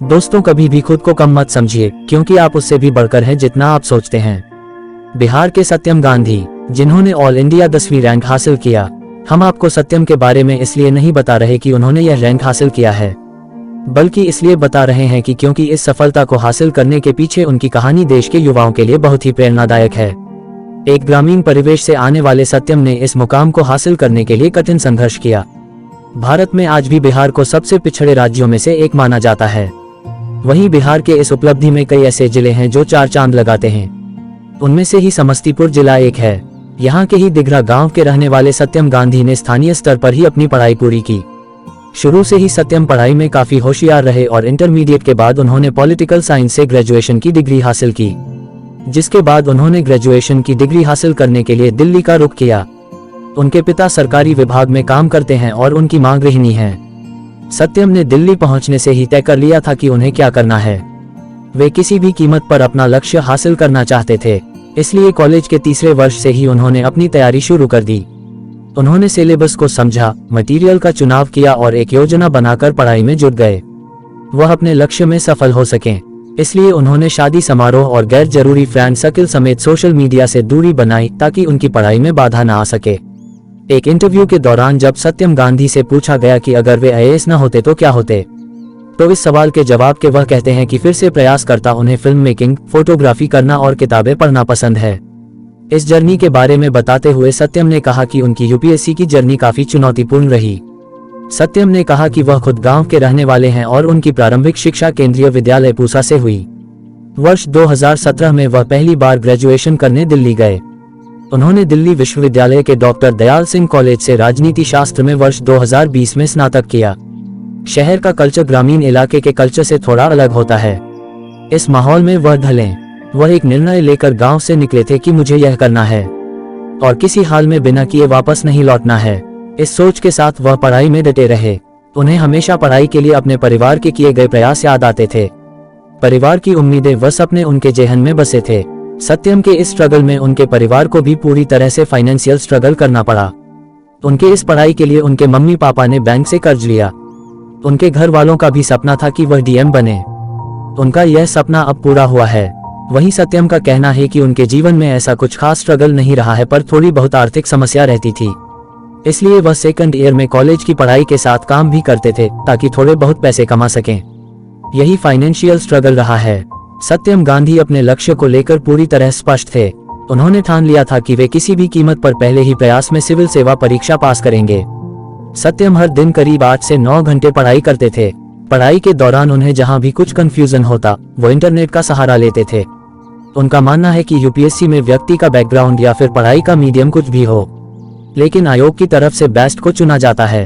दोस्तों, कभी भी खुद को कम मत समझिए, क्योंकि आप उससे भी बढ़कर हैं जितना आप सोचते हैं। बिहार के सत्यम गांधी, जिन्होंने ऑल इंडिया 10वीं रैंक हासिल किया। हम आपको सत्यम के बारे में इसलिए नहीं बता रहे कि उन्होंने यह रैंक हासिल किया है, बल्कि इसलिए बता रहे हैं कि क्योंकि इस सफलता को हासिल करने के पीछे उनकी कहानी देश के युवाओं के लिए बहुत ही प्रेरणादायक है। एक ग्रामीण परिवेश से आने वाले सत्यम ने इस मुकाम को हासिल करने के लिए कठिन संघर्ष किया। भारत में आज भी बिहार को सबसे पिछड़े राज्यों में से एक माना जाता है। वहीं बिहार के इस उपलब्धि में कई ऐसे जिले हैं जो चार चांद लगाते हैं। उनमें से ही समस्तीपुर जिला एक है। यहाँ के ही दिघरा गांव के रहने वाले सत्यम गांधी ने स्थानीय स्तर पर ही अपनी पढ़ाई पूरी की। शुरू से ही सत्यम पढ़ाई में काफी होशियार रहे और इंटरमीडिएट के बाद उन्होंने पॉलिटिकल साइंस से ग्रेजुएशन की डिग्री हासिल की, जिसके बाद उन्होंने ग्रेजुएशन की डिग्री हासिल करने के लिए दिल्ली का रुख किया। उनके पिता सरकारी विभाग में काम करते हैं और उनकी मां गृहिणी है। सत्यम ने दिल्ली पहुंचने से ही तय कर लिया था कि उन्हें क्या करना है। वे किसी भी कीमत पर अपना लक्ष्य हासिल करना चाहते थे, इसलिए कॉलेज के तीसरे वर्ष से ही उन्होंने अपनी तैयारी शुरू कर दी। उन्होंने सिलेबस को समझा, मटेरियल का चुनाव किया और एक योजना बनाकर पढ़ाई में जुट गए। वह अपने लक्ष्य में सफल हो सकें, इसलिए उन्होंने शादी समारोह और गैर जरूरी फ्रेंड सर्कल समेत सोशल मीडिया से दूरी बनाई ताकि उनकी पढ़ाई में बाधा न आ सके। एक इंटरव्यू के दौरान जब सत्यम गांधी से पूछा गया कि अगर वे आईएएस न होते तो क्या होते, तो इस सवाल के जवाब के वह कहते हैं कि फिर से प्रयास करता। उन्हें फिल्म मेकिंग, फोटोग्राफी करना और किताबें पढ़ना पसंद है। इस जर्नी के बारे में बताते हुए सत्यम ने कहा कि उनकी यूपीएससी की जर्नी काफी चुनौतीपूर्ण रही। सत्यम ने कहा कि वह खुद गांव के रहने वाले हैं और उनकी प्रारंभिक शिक्षा केंद्रीय विद्यालय पूसा से हुई। वर्ष 2017 में वह पहली बार ग्रेजुएशन करने दिल्ली गए। उन्होंने दिल्ली विश्वविद्यालय के डॉक्टर दयाल सिंह कॉलेज से राजनीति शास्त्र में वर्ष 2020 में स्नातक किया। शहर का कल्चर ग्रामीण इलाके के कल्चर से थोड़ा अलग होता है। इस माहौल में वह ढले। वह एक निर्णय लेकर गांव से निकले थे कि मुझे यह करना है और किसी हाल में बिना किए वापस नहीं लौटना है। इस सोच के साथ वह पढ़ाई में डटे रहे। उन्हें हमेशा पढ़ाई के लिए अपने परिवार के किए गए प्रयास याद आते थे। परिवार की उम्मीदें व सपने उनके जेहन में बसे थे। सत्यम के इस स्ट्रगल में उनके परिवार को भी पूरी तरह से फाइनेंशियल स्ट्रगल करना पड़ा। उनके इस पढ़ाई के लिए उनके मम्मी पापा ने बैंक से कर्ज लिया। उनके घर वालों का भी सपना था कि वह डीएम बने। उनका यह सपना अब पूरा हुआ है। वहीं सत्यम का कहना है कि उनके जीवन में ऐसा कुछ खास स्ट्रगल नहीं रहा है, पर थोड़ी बहुत आर्थिक समस्या रहती थी, इसलिए वह सेकंड ईयर में कॉलेज की पढ़ाई के साथ काम भी करते थे ताकि थोड़े बहुत पैसे कमा सकें। यही फाइनेंशियल स्ट्रगल रहा है। सत्यम गांधी अपने लक्ष्य को लेकर पूरी तरह स्पष्ट थे। उन्होंने ठान लिया था कि वे किसी भी कीमत पर पहले ही प्रयास में सिविल सेवा परीक्षा पास करेंगे। सत्यम हर दिन करीब 8 से 9 घंटे पढ़ाई करते थे। पढ़ाई के दौरान उन्हें जहां भी कुछ कंफ्यूजन होता, वो इंटरनेट का सहारा लेते थे। उनका मानना है कि यूपीएससी में व्यक्ति का बैकग्राउंड या फिर पढ़ाई का मीडियम कुछ भी हो, लेकिन आयोग की तरफ से बेस्ट को चुना जाता है।